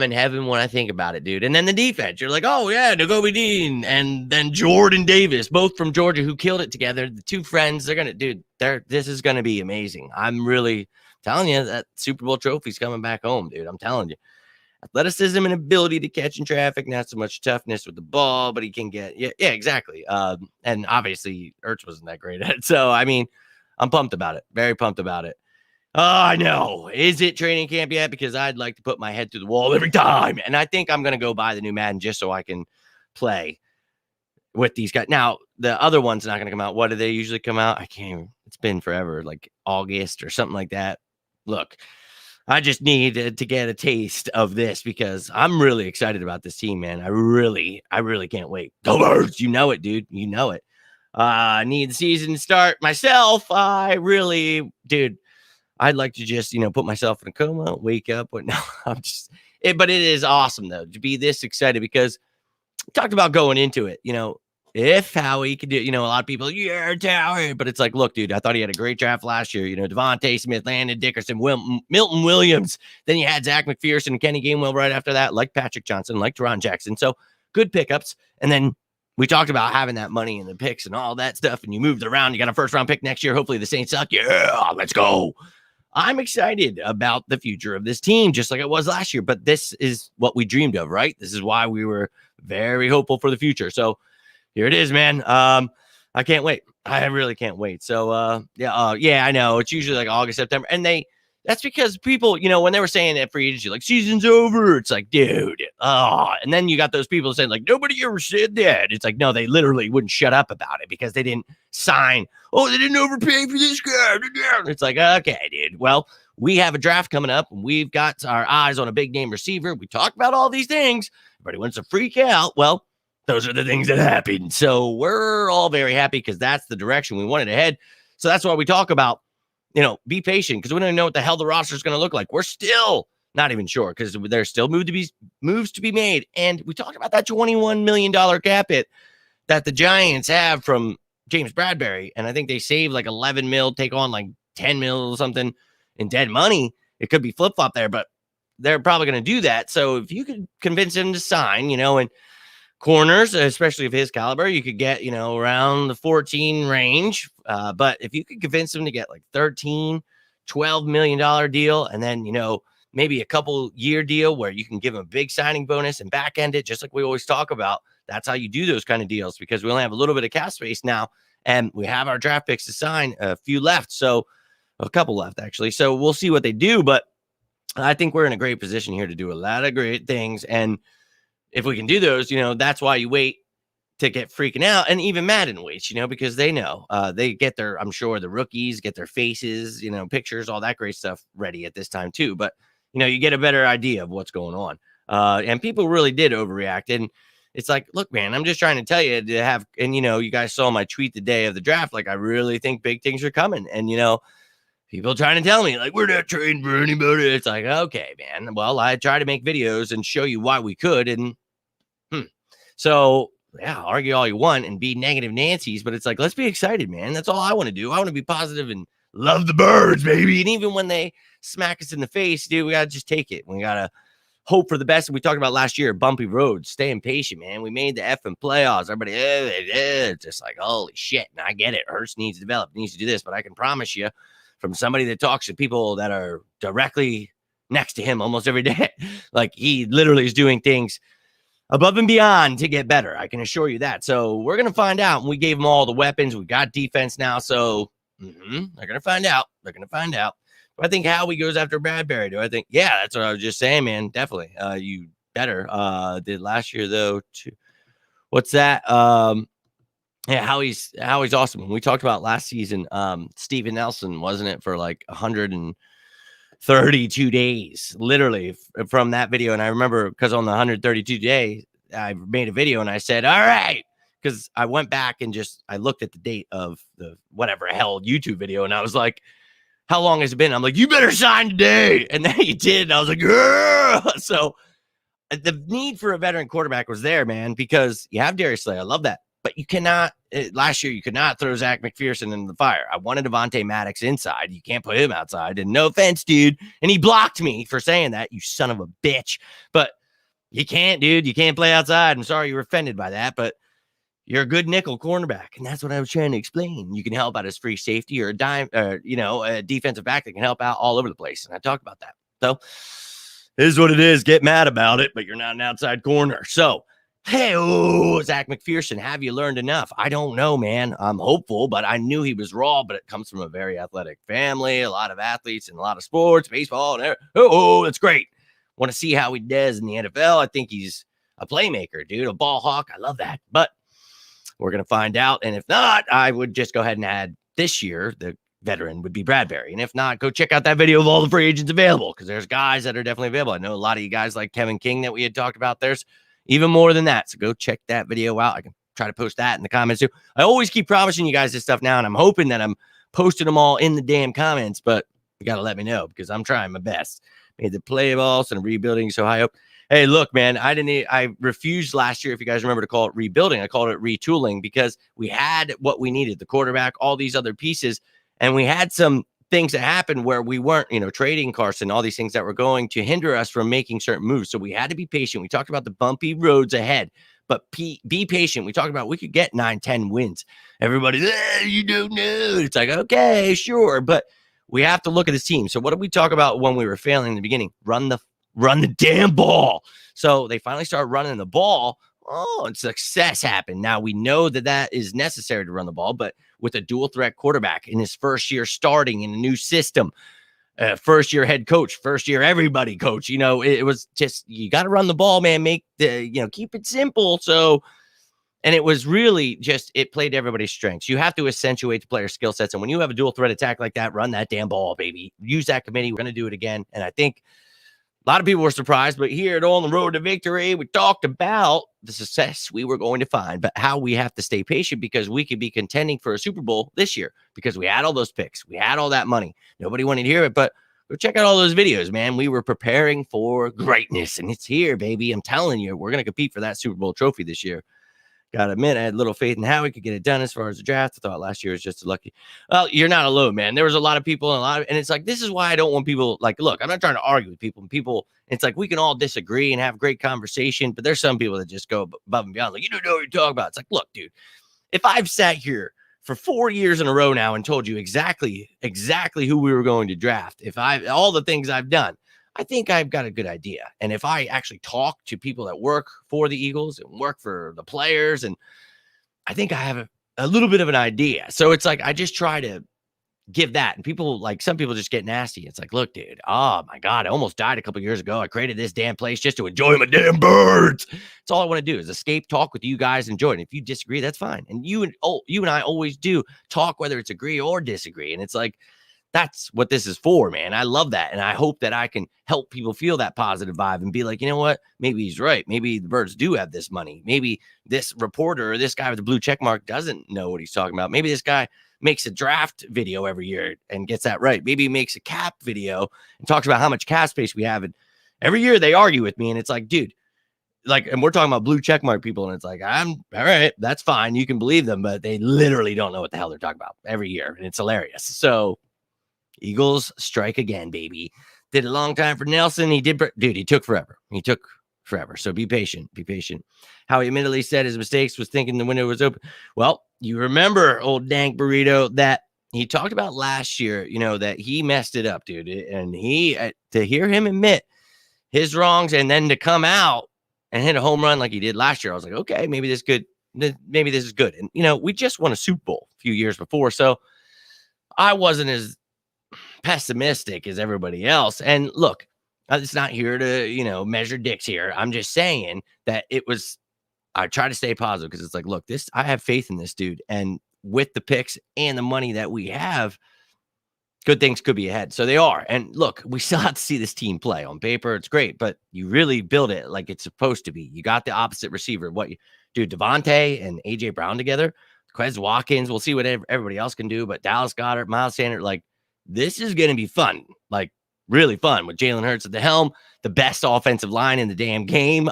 in heaven when I think about it, dude. And then the defense, you're like, oh yeah, Nakobe Dean and then Jordan Davis, both from Georgia, who killed it together. The two friends, this is gonna be amazing. I'm really telling you that Super Bowl trophy's coming back home, dude. I'm telling you. Athleticism and ability to catch in traffic, not so much toughness with the ball, but he can get, yeah, exactly. And obviously Ertz wasn't that great at it. So, I mean, I'm pumped about it. Very pumped about it. Oh, I know. Is it training camp yet? Because I'd like to put my head through the wall every time. And I think I'm going to go buy the new Madden just so I can play with these guys. Now, the other one's not going to come out. What do they usually come out? I can't even. It's been forever, like August or something like that. Look, I just need to get a taste of this because I'm really excited about this team, man. I really can't wait. Go Birds. You know it, dude. You know it. I need the season to start myself. Dude. I'd like to just, put myself in a coma, wake up. But no, but it is awesome, though, to be this excited because we talked about going into it, if Howie could do, a lot of people, yeah, Howie. But it's like, look, dude, I thought he had a great draft last year. Devontae Smith, Landon Dickerson, Milton Williams. Then you had Zach McPherson and Kenny Gainwell right after that, like Patrick Johnson, like Teron Jackson. So good pickups. And then we talked about having that money in the picks and all that stuff. And you moved around. You got a first-round pick next year. Hopefully the Saints suck. Yeah, let's go. I'm excited about the future of this team, just like it was last year. But this is what we dreamed of, right? This is why we were very hopeful for the future. So here it is, man. I can't wait. I really can't wait. So, I know. It's usually like August, September. And that's because people, when they were saying that free agency, like, season's over. It's like, dude. And then you got those people saying, like, nobody ever said that. It's like, no, they literally wouldn't shut up about it because they didn't sign. Oh, they didn't overpay for this guy. It's like, okay, dude. Well, we have a draft coming up and we've got our eyes on a big name receiver. We talked about all these things. Everybody wants to freak out. Well, those are the things that happen. So we're all very happy because that's the direction we wanted to head. So that's why we talk about, be patient because we don't even know what the hell the roster is going to look like. We're still not even sure because there's still moves to be made. And we talked about that $21 million cap hit that the Giants have from James Bradbury. And I think they saved like 11 mil, take on like 10 mil or something in dead money. It could be flip-flop there, but they're probably going to do that. So if you could convince him to sign, and corners, especially of his caliber, you could get, around the 14 range. But if you could convince him to get like $13, $12 million deal, and then, maybe a couple year deal where you can give him a big signing bonus and back end it, just like we always talk about. That's how you do those kind of deals because we only have a little bit of cap space now and we have our draft picks to sign, a few left. So a couple left actually. So we'll see what they do, but I think we're in a great position here to do a lot of great things. And if we can do those, that's why you wait to get freaking out. And even Madden waits, because they know they get I'm sure the rookies get their faces, pictures, all that great stuff ready at this time too. But, you get a better idea of what's going on. And people really did overreact. And it's like, look, man, I'm just trying to tell you to have, and, you guys saw my tweet the day of the draft. Like, I really think big things are coming. And, people trying to tell me, like, we're not trading for anybody. It's like, okay, man. Well, I try to make videos and show you why we could. And so, yeah, argue all you want and be negative Nancy's, but it's like, let's be excited, man. That's all I want to do. I want to be positive and love the Birds, baby. And even when they smack us in the face, dude, we got to just take it. We got to hope for the best. We talked about last year, bumpy roads, staying patient, man. We made the effing playoffs. Everybody, it's just like, holy shit. And I get it. Hurts needs to develop, needs to do this, but I can promise you from somebody that talks to people that are directly next to him almost every day, like he literally is doing things above and beyond to get better. I can assure you that. So we're going to find out. And we gave them all the weapons. We got defense now. So they're going to find out. They're going to find out. Do I think Howie goes after Bradbury? Do I think, yeah, that's what I was just saying, man. Definitely. You better. Did last year though, too. What's that? Yeah, Howie's awesome. When we talked about last season, Steven Nelson, wasn't it, for like 132 days, literally from that video. And I remember because on the 132 day, I made a video and I said, all right, because I went back and I looked at the date of the whatever hell YouTube video. And I was like, how long has it been? I'm like, you better sign today. And then he did. And I was like, yeah. So the need for a veteran quarterback was there, man, because you have Darius Slay. I love that. But you cannot, last year, you could not throw Zach McPherson into the fire. I wanted Devontae Maddox inside. You can't put him outside. And no offense, dude. And he blocked me for saying that, you son of a bitch. But you can't, dude. You can't play outside. I'm sorry you were offended by that, but you're a good nickel cornerback. And that's what I was trying to explain. You can help out as free safety or a defensive back that can help out all over the place. And I talked about that. So it is what it is. Get mad about it, but you're not an outside corner. So, hey, Zach McPherson, have you learned enough? I don't know, man. I'm hopeful, but I knew he was raw, but it comes from a very athletic family, a lot of athletes and a lot of sports, baseball, and everything. That's great. Want to see how he does in the NFL. I think he's a playmaker, dude, a ball hawk. I love that. But we're going to find out. And if not, I would just go ahead and add this year, the veteran would be Bradbury. And if not, go check out that video of all the free agents available, because there's guys that are definitely available. I know a lot of you guys like Kevin King that we had talked about. There's even more than that. So go check that video out. I can try to post that in the comments too. I always keep promising you guys this stuff now, and I'm hoping that I'm posting them all in the damn comments, but you got to let me know because I'm trying my best. Made the playoffs and rebuilding so high up. Hey, look, man, I refused last year, if you guys remember, to call it rebuilding. I called it retooling because we had what we needed, the quarterback, all these other pieces, and we had some things that happened where we weren't, trading Carson, all these things that were going to hinder us from making certain moves. So we had to be patient. We talked about the bumpy roads ahead, but be patient. We talked about we could get 9-10 wins. Everybody, you don't know. It's like, okay, sure, but we have to look at this team. So what did we talk about when we were failing in the beginning? Run the damn ball. So they finally started running the ball. Oh, and success happened. Now we know that is necessary to run the ball, but with a dual threat quarterback in his first year starting in a new system, first year head coach, first year everybody coach, it was just, you got to run the ball, man, keep it simple. So, and it was really just, it played to everybody's strengths. You have to accentuate the player skill sets. And when you have a dual threat attack like that, run that damn ball, baby. Use that committee. We're going to do it again. And I think a lot of people were surprised, but here at On the Road to Victory, we talked about the success we were going to find, but how we have to stay patient because we could be contending for a Super Bowl this year because we had all those picks. We had all that money. Nobody wanted to hear it, but go check out all those videos, man. We were preparing for greatness, and it's here, baby. I'm telling you, we're going to compete for that Super Bowl trophy this year. Got to admit, I had little faith in how we could get it done as far as the draft. I thought last year was just lucky. Well, you're not alone, man. There was a lot of people and it's like, this is why I don't want people look, I'm not trying to argue with people. It's like, we can all disagree and have great conversation, but there's some people that just go above and beyond. Like, you don't know what you're talking about. It's like, look, dude, if I've sat here for 4 years in a row now and told you exactly who we were going to draft, all the things I've done, I think I've got a good idea. And if I actually talk to people that work for the Eagles and work for the players, and I think I have a little bit of an idea. So it's like, I just try to give that. And some people just get nasty. It's like, look, dude, oh my God, I almost died a couple years ago. I created this damn place just to enjoy my damn birds. That's all I want to do is escape, talk with you guys, enjoy it. And if you disagree, that's fine. And you and I always do talk, whether it's agree or disagree. And it's like, that's what this is for, man. I love that. And I hope that I can help people feel that positive vibe and be like, you know what? Maybe he's right. Maybe the Birds do have this money. Maybe this reporter or this guy with the blue check mark doesn't know what he's talking about. Maybe this guy makes a draft video every year and gets that right. Maybe he makes a cap video and talks about how much cap space we have. And every year they argue with me. And it's like, dude, and we're talking about blue check mark people. And it's like, I'm all right. That's fine. You can believe them, but they literally don't know what the hell they're talking about every year. And it's hilarious. So Eagles strike again, baby. Did a long time for Nelson. He took forever. So be patient. How he admittedly said his mistakes was thinking the window was open. Well, you remember old Dank Burrito that he talked about last year, that he messed it up, dude. And to hear him admit his wrongs and then to come out and hit a home run like he did last year, I was like, okay, maybe this is good. And, we just won a Super Bowl a few years before. So I wasn't as pessimistic as everybody else. And look, it's not here to, measure dicks here. I'm just saying that I try to stay positive because it's like, look, I have faith in this dude. And with the picks and the money that we have, good things could be ahead. So they are. And look, we still have to see this team play. On paper, it's great, but you really build it like it's supposed to be. You got the opposite receiver. Devontae and AJ Brown together, Quez Watkins, we'll see what everybody else can do, but Dallas Goedert, Miles Sanders, this is going to be fun, really fun with Jalen Hurts at the helm, the best offensive line in the damn game.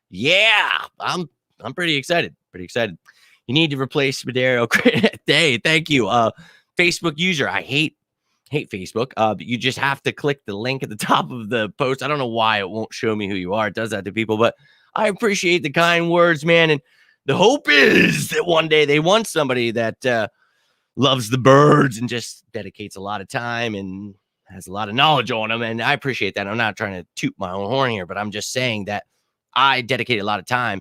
Yeah, I'm pretty excited. pretty excited. You need to replace Madero. Hey, thank you. Facebook user. I hate Facebook. But you just have to click the link at the top of the post. I don't know why it won't show me who you are. It does that to people, but I appreciate the kind words, man. And the hope is that one day they want somebody that loves the birds and just dedicates a lot of time and has a lot of knowledge on them. And I appreciate that. I'm not trying to toot my own horn here, but I'm just saying that I dedicate a lot of time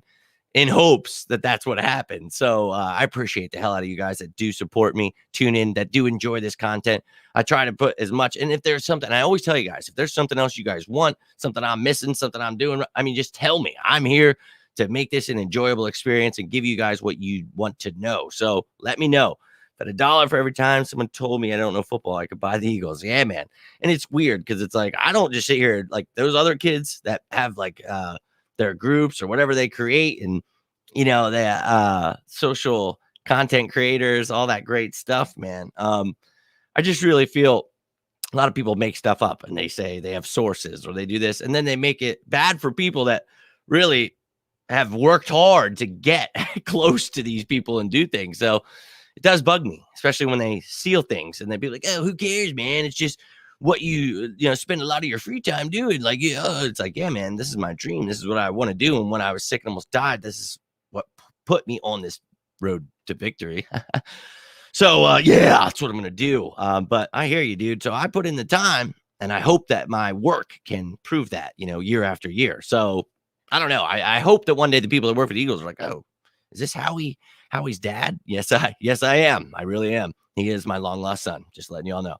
in hopes that that's what happened. So I appreciate the hell out of you guys that do support me, tune in, that do enjoy this content. I try to put as much, and if there's something, I always tell you guys, if there's something else you guys want, something I'm missing, something I'm doing, I mean, just tell me. I'm here to make this an enjoyable experience and give you guys what you want to know. So let me know. But $1 for every time someone told me I don't know football, I could buy the Eagles. Yeah, man. And it's weird because it's like, I don't just sit here like those other kids that have like their groups or whatever they create, and the social content creators, all that great stuff, man. I just really feel a lot of people make stuff up and they say they have sources or they do this, and then they make it bad for people that really have worked hard to get close to these people and do things. So it does bug me, especially when they steal things and they'd be like, oh, who cares, man? It's just what you spend a lot of your free time doing. Like, it's like, yeah, man, this is my dream. This is what I want to do. And when I was sick and almost died, this is what put me on this road to victory. So, yeah, that's what I'm going to do. But I hear you, dude. So I put in the time, and I hope that my work can prove that, year after year. So I don't know. I hope that one day the people that work for the Eagles are like, oh, is this Howie's dad? Yes, I am. I really am. He is my long lost son. Just letting y'all know.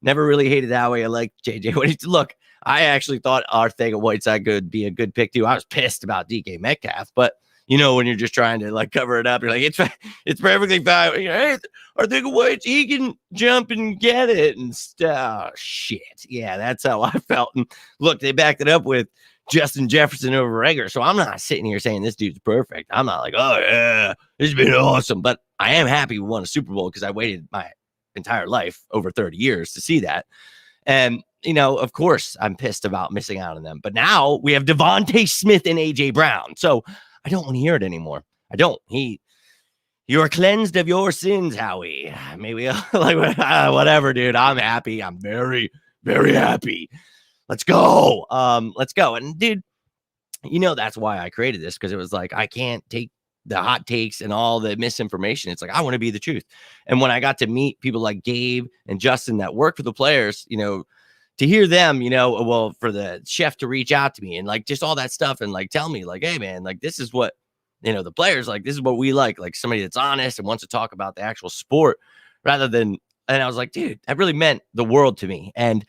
Never really hated Howie. I like JJ. Look, I actually thought Arcega-Whiteside could be a good pick too. I was pissed about DK Metcalf, but when you're just trying to like cover it up, you're like, it's perfectly fine. Hey, Arcega-White, he can jump and get it and stuff. Oh, shit. Yeah, that's how I felt. And look, they backed it up with Justin Jefferson over Egger. So I'm not sitting here saying this dude's perfect. I'm not like, oh yeah, this has been awesome. But I am happy we won a Super Bowl because I waited my entire life, over 30 years, to see that. And, of course, I'm pissed about missing out on them. But now we have Devontae Smith and A.J. Brown. So I don't want to hear it anymore. I don't. You are cleansed of your sins, Howie. Maybe like whatever, dude. I'm happy. I'm very, very happy. Let's go. Let's go. And dude, that's why I created this, because it was like, I can't take the hot takes and all the misinformation. It's like, I want to be the truth. And when I got to meet people like Gabe and Justin that work for the players, to hear them, well, for the chef to reach out to me and like just all that stuff and like tell me like, hey man, like this is what, the players like, this is what we like somebody that's honest and wants to talk about the actual sport rather than, and I was like, dude, that really meant the world to me. And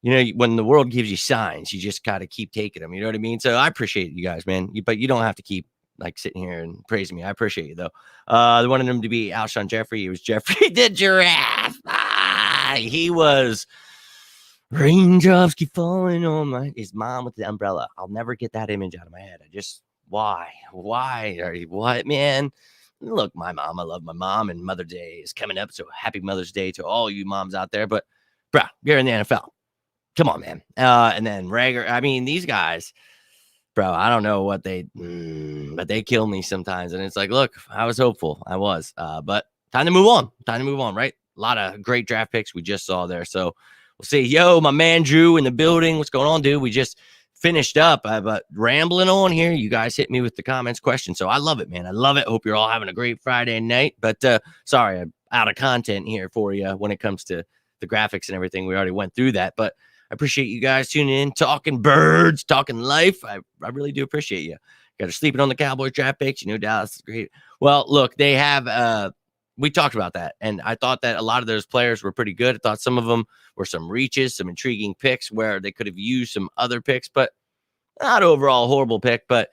when the world gives you signs, you just got to keep taking them. You know what I mean? So I appreciate you guys, man. But you don't have to keep like sitting here and praising me. I appreciate you though. They wanted him to be Alshon Jeffrey. It was Jeffrey the giraffe. He was raindrops keep falling on his mom with the umbrella. I'll never get that image out of my head. Why are you, what, man? Look, my mom, I love my mom, and Mother's Day is coming up. So happy Mother's Day to all you moms out there. But bro, you're in the NFL. Come on, man. And then Rager. I mean, these guys, bro, I don't know what but they kill me sometimes. And it's like, look, I was hopeful. I was. But time to move on, right? A lot of great draft picks we just saw there. So we'll see. Yo, my man Drew in the building. What's going on, dude? We just finished up. But rambling on here. You guys hit me with the comments question. So I love it, man. I love it. Hope you're all having a great Friday night. But sorry, I'm out of content here for you when it comes to the graphics and everything. We already went through that. But I appreciate you guys tuning in, talking birds, talking life. I really do appreciate you. Got to sleeping on the Cowboys draft picks. Dallas is great. Well, look, they have we talked about that, and I thought that a lot of those players were pretty good. I thought some of them were some reaches, some intriguing picks where they could have used some other picks, but not overall a horrible pick. But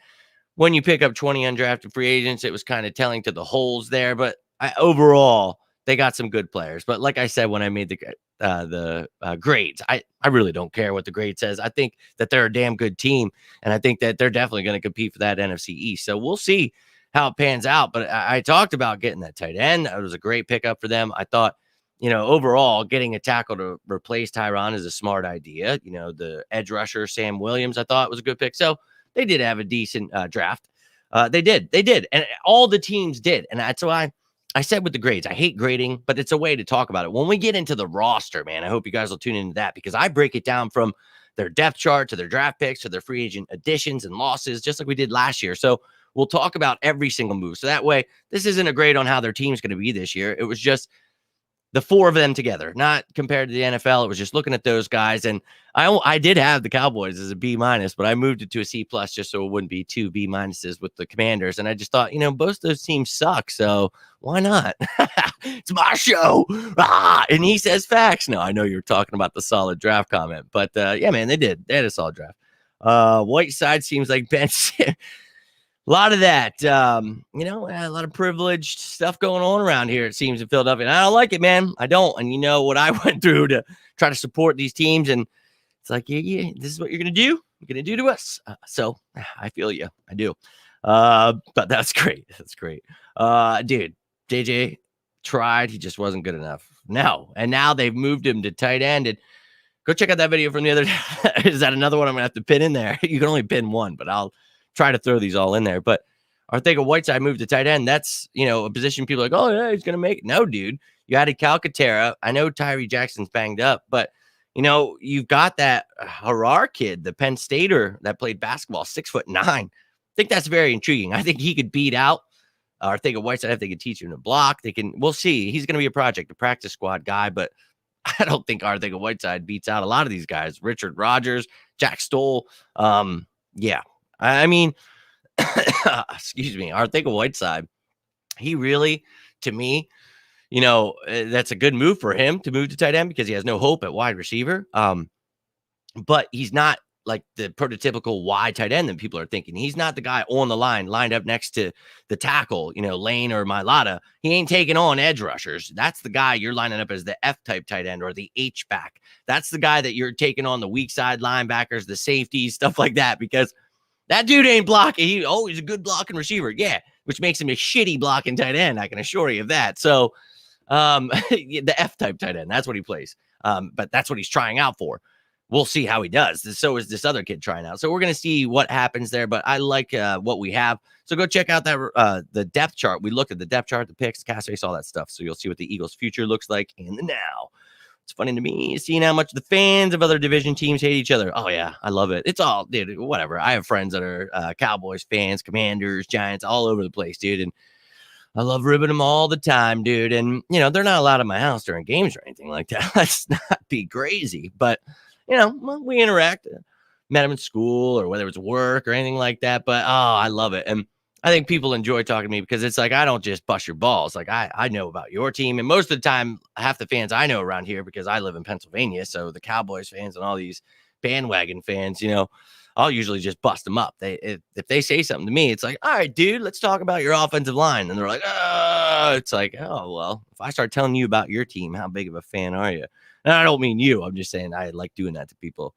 when you pick up 20 undrafted free agents, it was kind of telling to the holes there. But overall, they got some good players. But like I said, when I made the grades, I really don't care what the grade says. I think that they're a damn good team, and I think that they're definitely going to compete for that NFC East. So we'll see how it pans out. But I talked about getting that tight end. It was a great pickup for them. I thought, overall, getting a tackle to replace Tyron is a smart idea. The edge rusher, Sam Williams, I thought was a good pick. So they did have a decent draft. They did. And all the teams did. And that's why I said with the grades, I hate grading, but it's a way to talk about it. When we get into the roster, man, I hope you guys will tune into that because I break it down from their depth chart to their draft picks to their free agent additions and losses, just like we did last year. So we'll talk about every single move. So that way, this isn't a grade on how their team's going to be this year. It was just the four of them together, not compared to the NFL. It was just looking at those guys. And I did have the Cowboys as a B-, but I moved it to a C+ just so it wouldn't be two B- with the Commanders. And I just thought, both those teams suck. So why not? It's my show. And he says facts. No, I know you're talking about the solid draft comment, but yeah, man, they did. They had a solid draft. Whiteside seems like Ben. A lot of that, a lot of privileged stuff going on around here, it seems, in Philadelphia. And I don't like it, man. I don't. And you know what I went through to try to support these teams. And it's like, yeah, this is what you're going to do. You're going to do to us. So I feel you. I do. But that's great. That's great. Dude, JJ tried. He just wasn't good enough. No. And now they've moved him to tight end. And go check out that video from the other day. Is that another one I'm going to have to pin in there? You can only pin one, but I'll try to throw these all in there. But Arcega-Whiteside moved to tight end. That's, a position people are like, oh, yeah, he's going to make it. No, dude. You added Calcaterra. I know Tyree Jackson's banged up, but, you've got that Harar kid, the Penn Stater that played basketball, 6'9". I think that's very intriguing. I think he could beat out Arcega-Whiteside if they could teach him to block. We'll see. He's going to be a project, a practice squad guy, but I don't think Arcega-Whiteside beats out a lot of these guys. Richard Rodgers, Jack Stoll. Yeah. I mean, excuse me, Arcega-Whiteside, he really, to me, that's a good move for him to move to tight end because he has no hope at wide receiver. But he's not like the prototypical wide tight end that people are thinking. He's not the guy on the line lined up next to the tackle, Lane or Mailata. He ain't taking on edge rushers. That's the guy you're lining up as the F-type tight end or the H-back. That's the guy that you're taking on the weak side linebackers, the safeties, stuff like that, because that dude ain't blocking. He's a good blocking receiver. Yeah, which makes him a shitty blocking tight end. I can assure you of that. So the F-type tight end, that's what he plays. But that's what he's trying out for. We'll see how he does. So is this other kid trying out. So we're going to see what happens there. But I like what we have. So go check out that the depth chart. We looked at the depth chart, the picks, cast race, all that stuff. So you'll see what the Eagles' future looks like in the now. It's funny to me seeing how much the fans of other division teams hate each other. Oh, yeah, I love it. It's all, dude, whatever. I have friends that are Cowboys fans, Commanders, Giants, all over the place, dude. And I love ribbing them all the time, dude. And, they're not allowed in my house during games or anything like that. Let's not be crazy. But, we interact. Met them in school or whether it's work or anything like that. But, I love it. And I think people enjoy talking to me because it's like, I don't just bust your balls. Like I know about your team. And most of the time, half the fans I know around here, because I live in Pennsylvania. So the Cowboys fans and all these bandwagon fans, I'll usually just bust them up. If they say something to me, it's like, all right, dude, let's talk about your offensive line. And they're like, oh, it's like, oh, well, if I start telling you about your team, how big of a fan are you? And I don't mean you. I'm just saying I like doing that to people.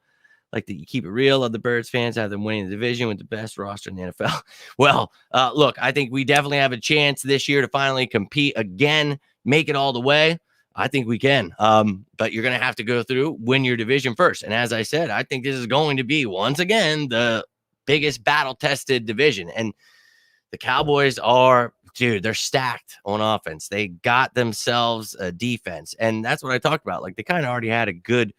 Like that you keep it real. Of the Birds fans have them winning the division with the best roster in the NFL. Well, look, I think we definitely have a chance this year to finally compete again, make it all the way. I think we can. But you're going to have to go through, win your division first. And as I said, I think this is going to be, once again, the biggest battle-tested division. And the Cowboys are, dude, they're stacked on offense. They got themselves a defense. And that's what I talked about. Like, they kind of already had a good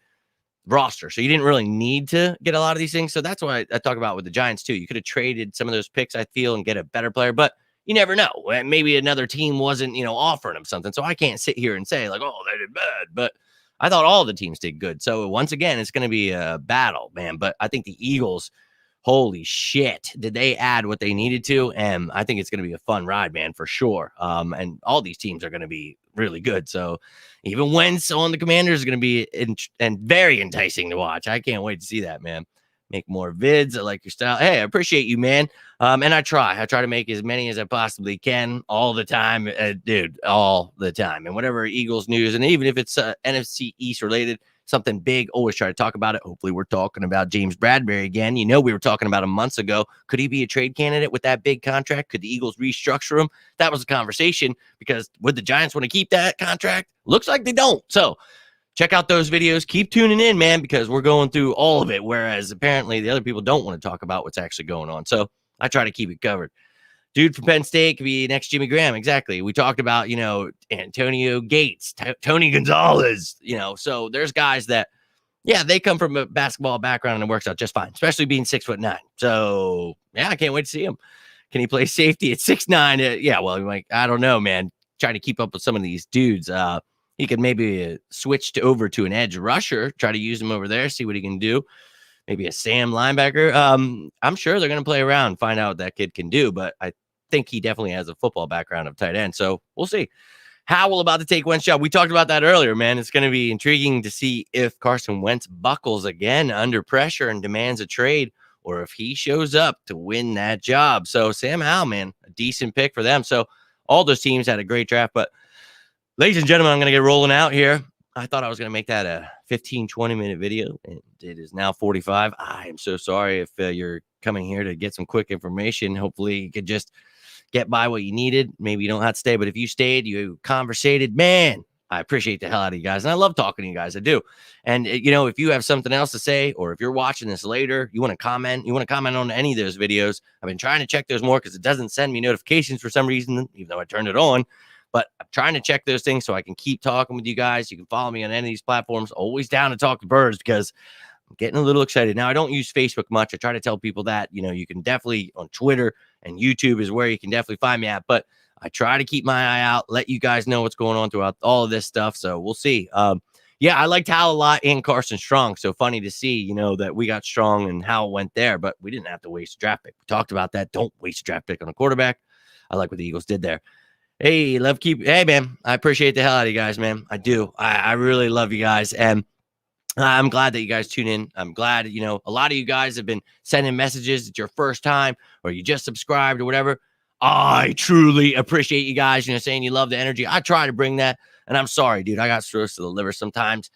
roster, so you didn't really need to get a lot of these things. So that's what I talk about with the Giants too. You could have traded some of those picks, I feel, and get a better player, but you never know. Maybe another team wasn't, offering them something. So I can't sit here and say like, oh, they did bad, but I thought all the teams did good. So once again, it's going to be a battle, man. But I think the Eagles, holy shit, did they add what they needed to? And I think it's going to be a fun ride, man, for sure. And all these teams are going to be really good. So even Wentz on the Commanders is going to be and very enticing to watch. I can't wait to see that, man. Make more vids. I like your style. Hey, I appreciate you, man. And I try to make as many as I possibly can all the time, dude, all the time. And whatever Eagles news, and even if it's NFC East related, something big, always try to talk about it. Hopefully we're talking about James Bradbury again. We were talking about him months ago. Could he be a trade candidate with that big contract? Could the Eagles restructure him? That was a conversation, because would the Giants want to keep that contract? Looks like they don't. So check out those videos. Keep tuning in, man, because we're going through all of it, whereas apparently the other people don't want to talk about what's actually going on. So I try to keep it covered. dude from Penn State could be next Jimmy Graham. Exactly. We talked about, Antonio Gates, Tony Gonzalez, so there's guys that, yeah, they come from a basketball background and it works out just fine, especially being 6'9". So yeah, I can't wait to see him. Can he play safety at 6'9"? Yeah, well, like, I don't know, man. Trying to keep up with some of these dudes. He could maybe switch over to an edge rusher, try to use him over there, see what he can do. Maybe a Sam linebacker. I'm sure they're going to play around, find out what that kid can do, but I think he definitely has a football background of tight end. So we'll see. Howell about to take Wentz job. We talked about that earlier, man. It's going to be intriguing to see if Carson Wentz buckles again under pressure and demands a trade, or if he shows up to win that job. So Sam Howell, man, a decent pick for them. So all those teams had a great draft. But ladies and gentlemen, I'm going to get rolling out here. I thought I was going to make that a 15, 20-minute video, and it is now 45. I am so sorry if you're coming here to get some quick information. Hopefully you could just get by what you needed. Maybe you don't have to stay, but if you stayed, you conversated, man, I appreciate the hell out of you guys. And I love talking to you guys. I do. And, if you have something else to say, or if you're watching this later, you want to comment on any of those videos. I've been trying to check those more because it doesn't send me notifications for some reason, even though I turned it on. But I'm trying to check those things so I can keep talking with you guys. You can follow me on any of these platforms. Always down to talk to birds because I'm getting a little excited. Now, I don't use Facebook much. I try to tell people that, you can definitely on Twitter and YouTube is where you can definitely find me at. But I try to keep my eye out, let you guys know what's going on throughout all of this stuff. So we'll see. Yeah, I liked Hal a lot and Carson Strong. So funny to see, that we got Strong and Hal went there, but we didn't have to waste a draft pick. We talked about that. Don't waste a draft pick on a quarterback. I like what the Eagles did there. Hey, hey, man, I appreciate the hell out of you guys, man. I do. I really love you guys. And I'm glad that you guys tune in. I'm glad, a lot of you guys have been sending messages. It's your first time or you just subscribed or whatever. I truly appreciate you guys, saying you love the energy. I try to bring that. And I'm sorry, dude. I got cirrhosis of the liver sometimes.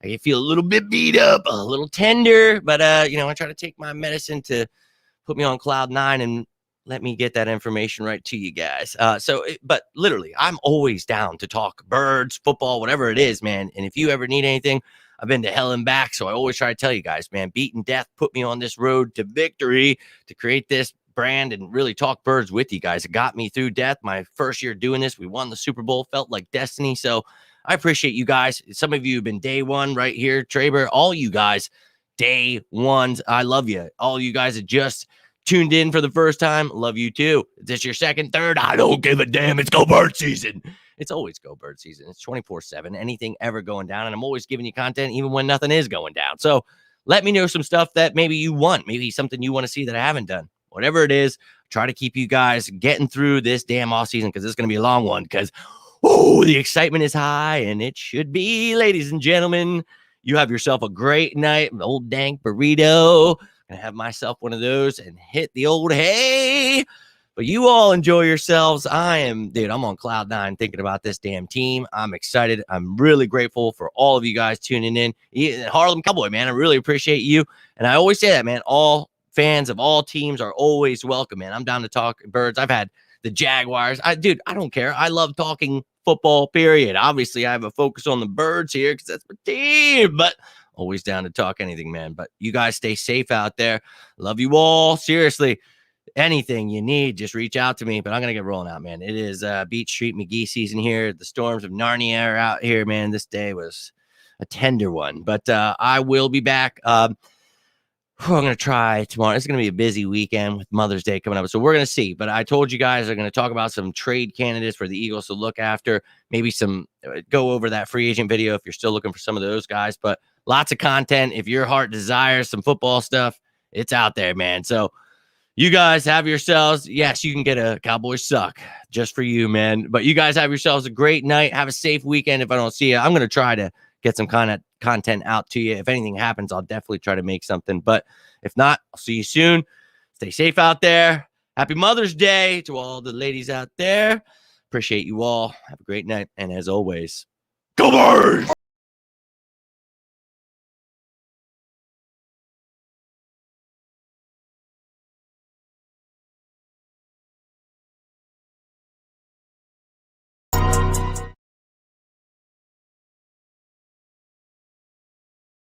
I can feel a little bit beat up, a little tender. But, I try to take my medicine to put me on cloud 9 and let me get that information right to you guys. But literally, I'm always down to talk birds, football, whatever it is, man. And if you ever need anything, I've been to hell and back. So I always try to tell you guys, man, beating death put me on this road to victory to create this brand and really talk birds with you guys. It got me through death. My first year doing this, we won the Super Bowl, felt like destiny. So I appreciate you guys. Some of you have been day one right here, Traber, all you guys, day ones. I love you. All you guys that just tuned in for the first time, love you too. Is this your second, third? I don't give a damn. It's go bird season. It's always go bird season. It's 24/7. Anything ever going down. And I'm always giving you content even when nothing is going down. So let me know some stuff that maybe you want. Maybe something you want to see that I haven't done. Whatever it is, try to keep you guys getting through this damn off season because it's going to be a long one because, the excitement is high and it should be, ladies and gentlemen. You have yourself a great night. An old dank burrito. Gonna have myself one of those and hit the old hay. But you all enjoy yourselves. I'm on cloud 9 thinking about this damn team. I'm excited. I'm really grateful for all of you guys tuning in. Harlem Cowboy, man, I really appreciate you. And I always say that, man, all fans of all teams are always welcome, man. I'm down to talk birds. I've had the Jaguars. I don't care. I love talking football, period. Obviously, I have a focus on the birds here because that's my team, but always down to talk anything, man. But you guys stay safe out there. Love you all. Seriously, anything you need, just reach out to me. But I'm going to get rolling out, man. It is Beach Street McGee season here. The storms of Narnia are out here, man. This day was a tender one. But I will be back. I'm going to try tomorrow. It's going to be a busy weekend with Mother's Day coming up. So we're going to see. But I told you guys I'm going to talk about some trade candidates for the Eagles to look after. Maybe some go over that free agent video if you're still looking for some of those guys. But lots of content. If your heart desires some football stuff, it's out there, man. So you guys have yourselves. Yes, you can get a Cowboys suck just for you, man. But you guys have yourselves a great night. Have a safe weekend. If I don't see you, I'm going to try to get some kind of content out to you. If anything happens, I'll definitely try to make something. But if not, I'll see you soon. Stay safe out there. Happy Mother's Day to all the ladies out there. Appreciate you all. Have a great night. And as always, go Birds!